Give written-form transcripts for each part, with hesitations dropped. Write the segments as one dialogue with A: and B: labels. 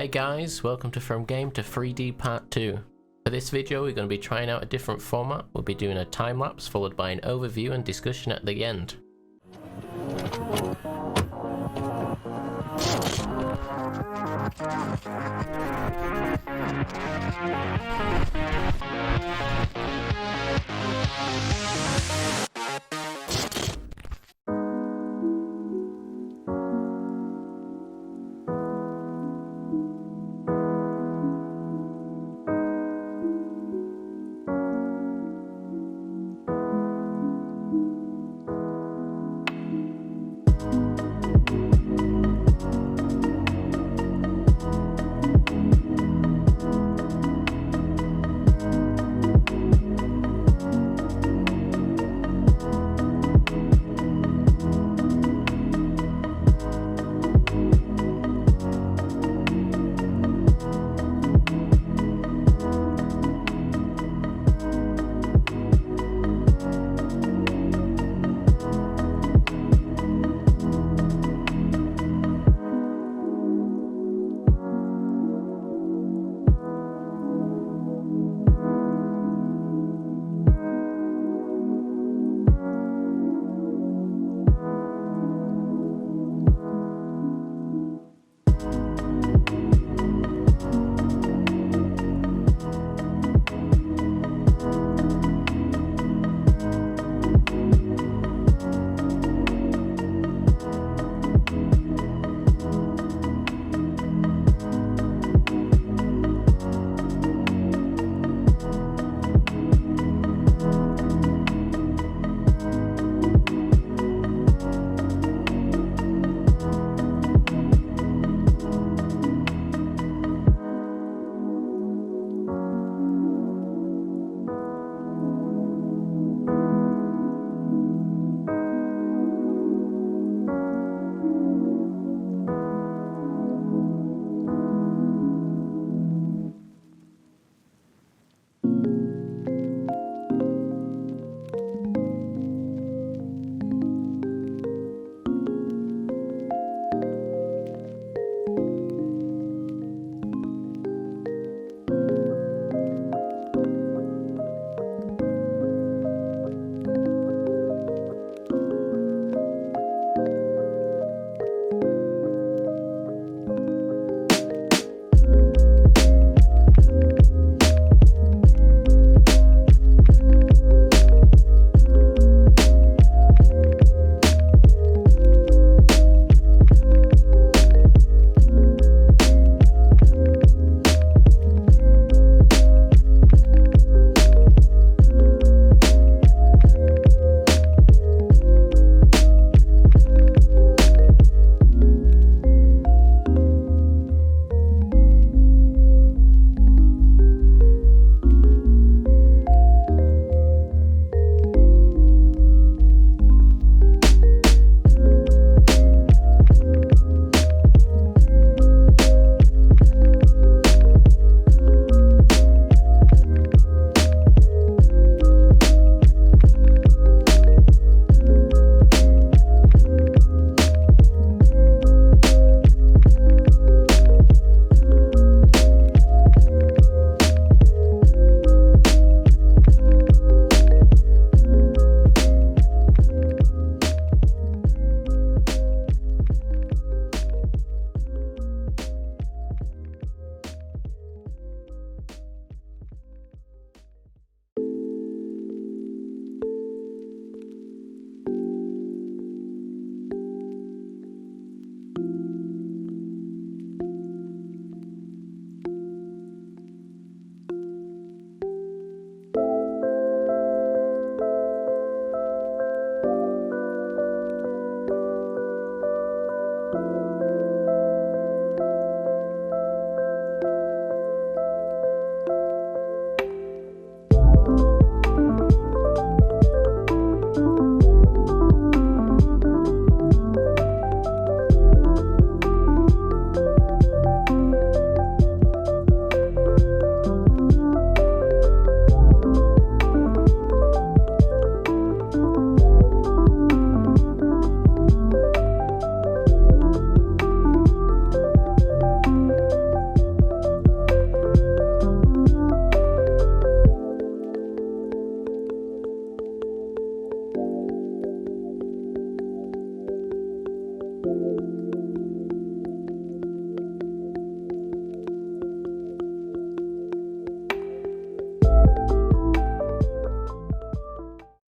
A: Hey guys, welcome to From Game to 3D Part 2. For this video we're going to be trying out a different format. We'll be doing a time-lapse followed by an overview and discussion at the end.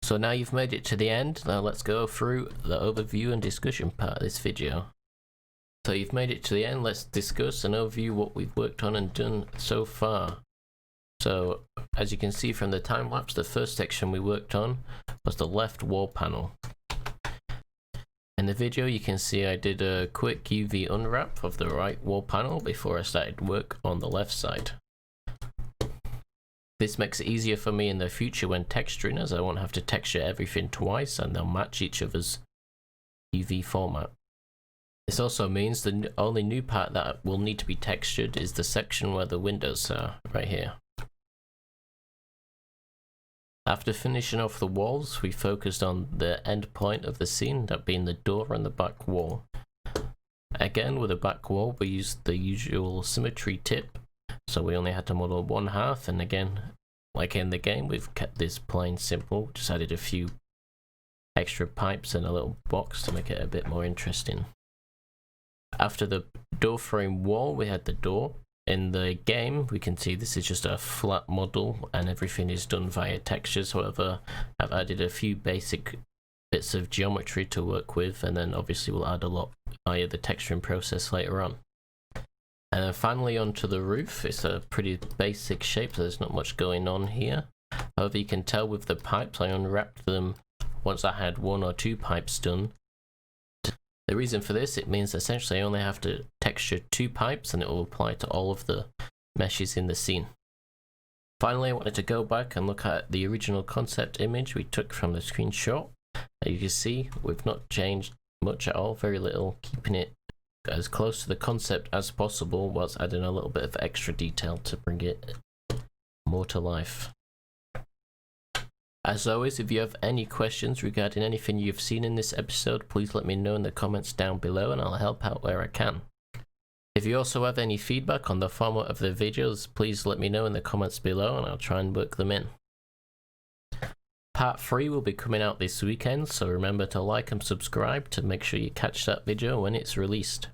A: So now you've made it to the end, now let's go through the overview and discussion part of this video. So you've made it to the end, let's discuss and overview what we've worked on and done so far. So as you can see from the time lapse, the first section we worked on was the left wall panel. In the video you can see I did a quick UV unwrap of the right wall panel before I started work on the left side. This makes it easier for me in the future when texturing, as I won't have to texture everything twice and they'll match each other's UV format. This also means the only new part that will need to be textured is the section where the windows are, right here. After finishing off the walls, we focused on the end point of the scene, that being the door and the back wall. Again, with the back wall, we used the usual symmetry tip, so we only had to model one half, and again, like in the game, we've kept this plain simple, just added a few extra pipes and a little box to make it a bit more interesting. After the door frame wall, we had the door. In the game, we can see this is just a flat model and everything is done via textures. However, I've added a few basic bits of geometry to work with, and then obviously we'll add a lot via the texturing process later on. And then finally onto the roof. It's a pretty basic shape, so there's not much going on here. However, you can tell with the pipes, I unwrapped them once I had one or two pipes done. The reason for this, it means essentially I only have to texture two pipes and it will apply to all of the meshes in the scene. Finally, I wanted to go back and look at the original concept image we took from the screenshot. As you can see, we've not changed much at all, very little, keeping it as close to the concept as possible whilst adding a little bit of extra detail to bring it more to life. As always, if you have any questions regarding anything you've seen in this episode, please let me know in the comments down below and I'll help out where I can. If you also have any feedback on the format of the videos, please let me know in the comments below and I'll try and work them in. Part 3 will be coming out this weekend, so remember to like and subscribe to make sure you catch that video when it's released.